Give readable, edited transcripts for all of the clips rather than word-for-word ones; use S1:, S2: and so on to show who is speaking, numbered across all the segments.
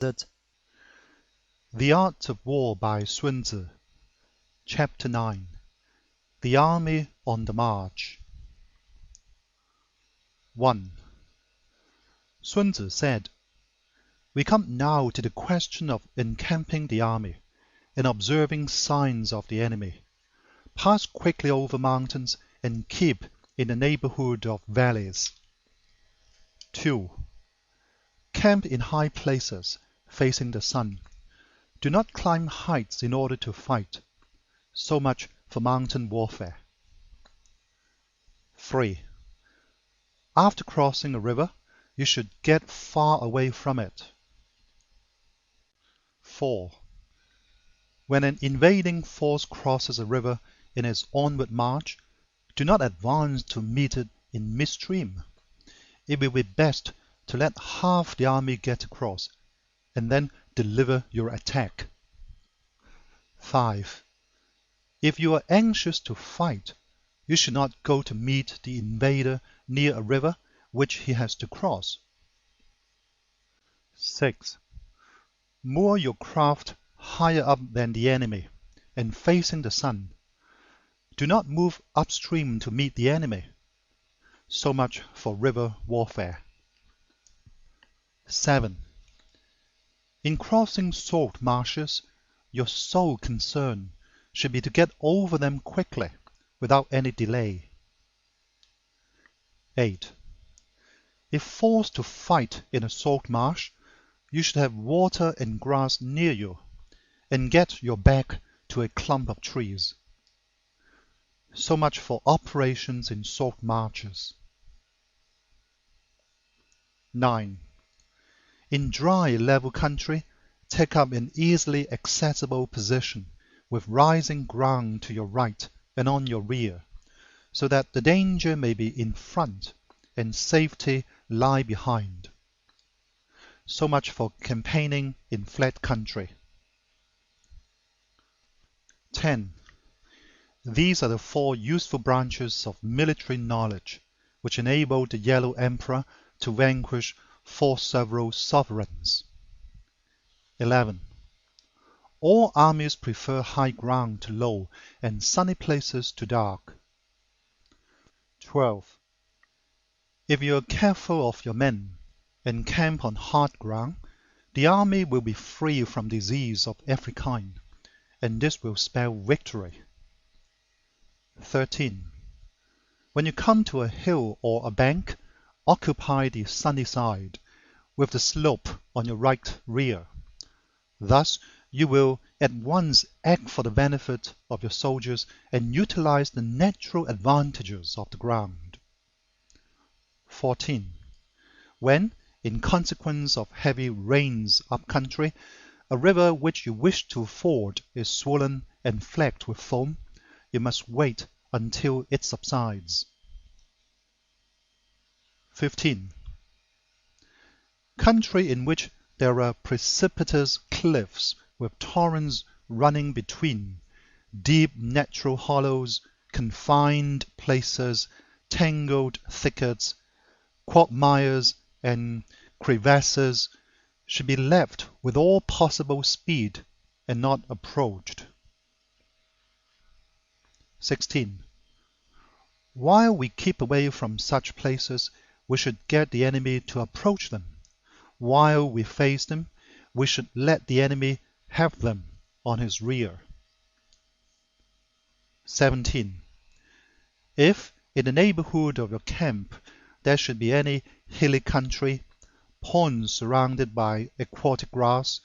S1: The Art of War by Sun Tzu. Chapter 9. The Army on the March. 1. Sun Tzu said, "We come now to the question of encamping the army and observing signs of the enemy. Pass quickly over mountains and keep in the neighborhood of valleys. 2. Camp in high places, facing the sun. Do not climb heights in order to fight. So much for mountain warfare. 3. After crossing a river, you should get far away from it. 4. When an invading force crosses a river in its onward march, do not advance to meet it in midstream. It will be best to let half the army get across, and then deliver your attack. 5. If you are anxious to fight, you should not go to meet the invader near a river which he has to cross. 6. Moor your craft higher up than the enemy, and facing the sun. Do not move upstream to meet the enemy. So much for river warfare. 7. In crossing salt marshes, your sole concern should be to get over them quickly, without any delay. 8. If forced to fight in a salt marsh, you should have water and grass near you, and get your back to a clump of trees. So much for operations in salt marshes. 9. In dry, level country, take up an easily accessible position with rising ground to your right and on your rear, so that the danger may be in front and safety lie behind. So much for campaigning in flat country. 10. These are the 4 useful branches of military knowledge which enabled the Yellow Emperor to vanquish 4 several sovereigns. 11. All armies prefer high ground to low and sunny places to dark. 12. If you are careful of your men and camp on hard ground, the army will be free from disease of every kind, and this will spell victory. 13. When you come to a hill or a bank, occupy the sunny side, with the slope on your right rear. Thus you will at once act for the benefit of your soldiers and utilize the natural advantages of the ground. 14. When, in consequence of heavy rains up country, a river which you wish to ford is swollen and flecked with foam, you must wait until it subsides. 15. Country in which there are precipitous cliffs with torrents running between, deep natural hollows, confined places, tangled thickets, quagmires, and crevasses, should be left with all possible speed and not approached. 16. While we keep away from such places, we should get the enemy to approach them. While we face them, we should let the enemy have them on his rear. 17. If in the neighborhood of your camp there should be any hilly country, ponds surrounded by aquatic grass,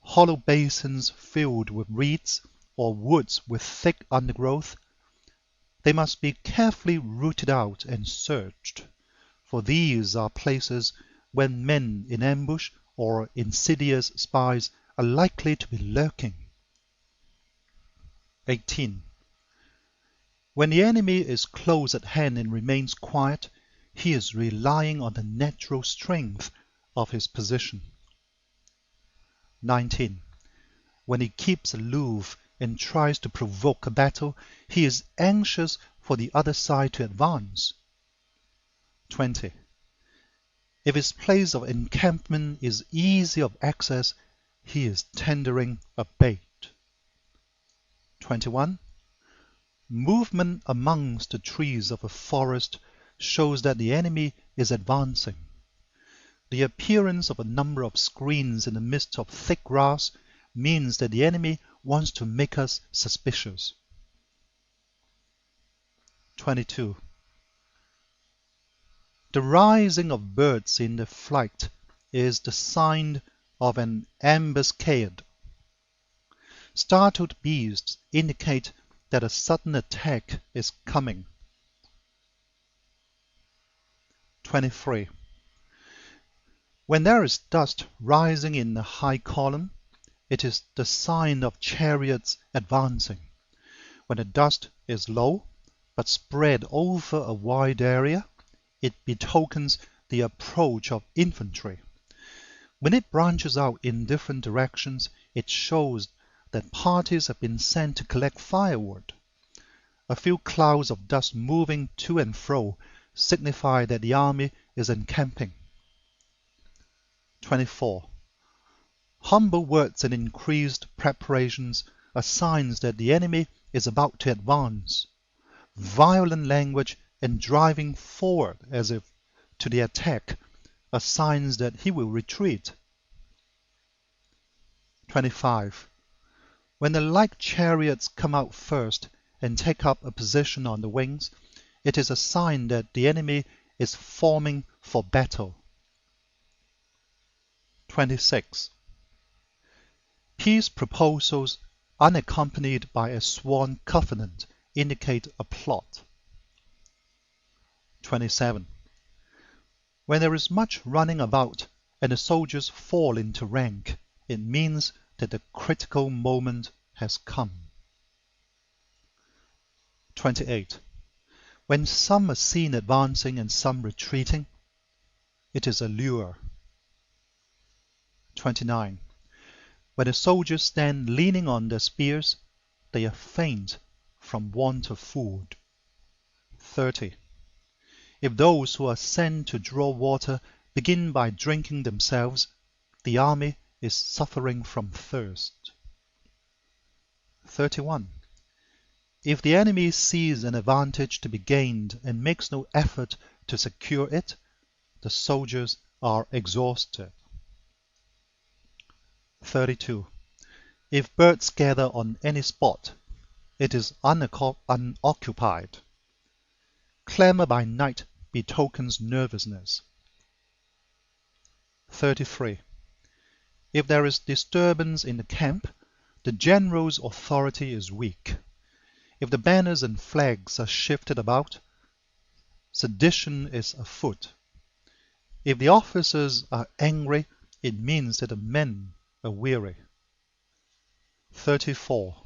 S1: hollow basins filled with reeds, or woods with thick undergrowth, they must be carefully rooted out and searched, for these are places when men in ambush or insidious spies are likely to be lurking. 18. When the enemy is close at hand and remains quiet, he is relying on the natural strength of his position. 19. When he keeps aloof and tries to provoke a battle, he is anxious for the other side to advance. 20. If his place of encampment is easy of access, he is tendering a bait. 21. Movement amongst the trees of a forest shows that the enemy is advancing. The appearance of a number of screens in the midst of thick grass means that the enemy wants to make us suspicious. 22. The rising of birds in the flight is the sign of an ambuscade. Startled beasts indicate that a sudden attack is coming. 23. When there is dust rising in a high column, it is the sign of chariots advancing. When the dust is low, but spread over a wide area, it betokens the approach of infantry. When it branches out in different directions, it shows that parties have been sent to collect firewood. A few clouds of dust moving to and fro signify that the army is encamping. 24. Humble words and increased preparations are signs that the enemy is about to advance. Violent language and driving forward as if to the attack are signs that he will retreat. 25. When the light chariots come out first and take up a position on the wings, it is a sign that the enemy is forming for battle. 26. Peace proposals unaccompanied by a sworn covenant indicate a plot. 27. When there is much running about and the soldiers fall into rank, it means that the critical moment has come. 28. When some are seen advancing and some retreating, it is a lure. 29. When the soldiers stand leaning on their spears, they are faint from want of food. 30. If those who are sent to draw water begin by drinking themselves, the army is suffering from thirst. 31. If the enemy sees an advantage to be gained and makes no effort to secure it, the soldiers are exhausted. 32. If birds gather on any spot, it is unoccupied. Clamor by night betokens nervousness. 33. If there is disturbance in the camp, the general's authority is weak. If the banners and flags are shifted about, sedition is afoot. If the officers are angry, it means that the men are weary. 34.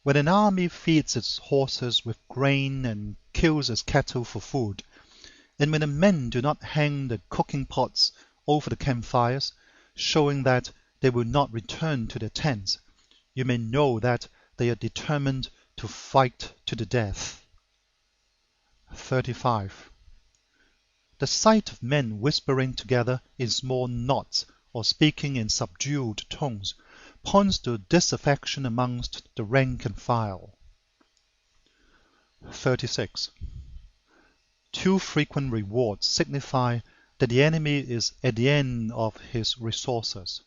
S1: When an army feeds its horses with grain and kills its cattle for food, and when the men do not hang the cooking pots over the campfires, showing that they will not return to their tents, you may know that they are determined to fight to the death. 35. The sight of men whispering together in small knots or speaking in subdued tones points to disaffection amongst the rank and file. 36. Too frequent rewards signify that the enemy is at the end of his resources.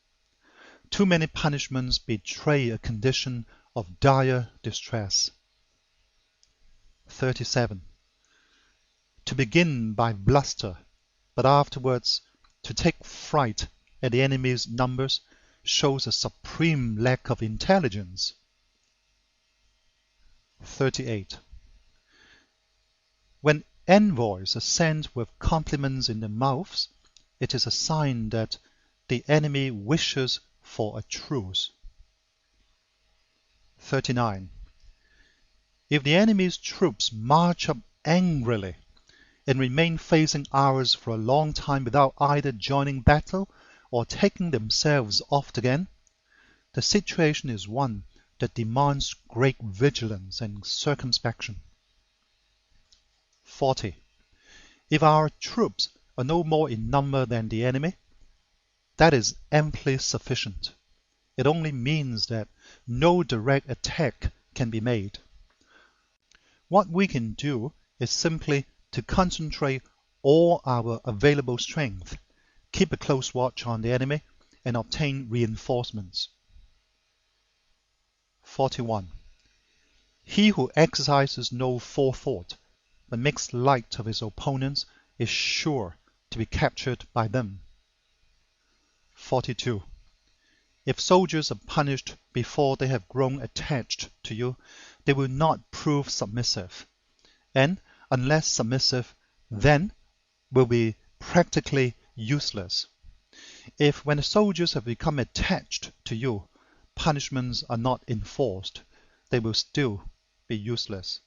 S1: Too many punishments betray a condition of dire distress. 37. To begin by bluster, but afterwards to take fright at the enemy's numbers, shows a supreme lack of intelligence. 38. When envoys are sent with compliments in their mouths, it is a sign that the enemy wishes for a truce. 39. If the enemy's troops march up angrily and remain facing ours for a long time without either joining battle or taking themselves off again, the situation is one that demands great vigilance and circumspection. 40. If our troops are no more in number than the enemy, that is amply sufficient. It only means that no direct attack can be made. What we can do is simply to concentrate all our available strength, keep a close watch on the enemy, and obtain reinforcements. 41. He who exercises no forethought, but makes light of his opponents, is sure to be captured by them. 42. If soldiers are punished before they have grown attached to you, they will not prove submissive, and unless submissive, then will be practically useless. If when the soldiers have become attached to you, punishments are not enforced, they will still be useless.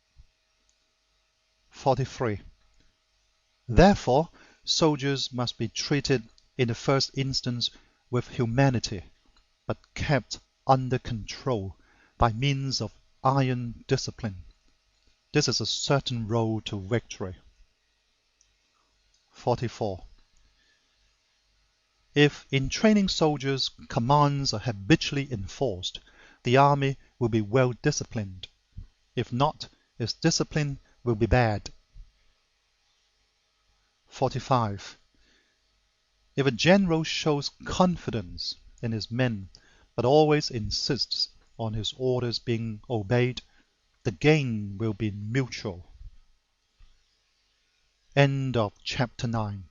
S1: 43. Therefore, soldiers must be treated in the first instance with humanity, but kept under control by means of iron discipline. This is a certain road to victory. 44. If in training soldiers commands are habitually enforced, the army will be well disciplined. If not, its discipline will be bad. 45. If a general shows confidence in his men, but always insists on his orders being obeyed, the gain will be mutual. End of chapter 9.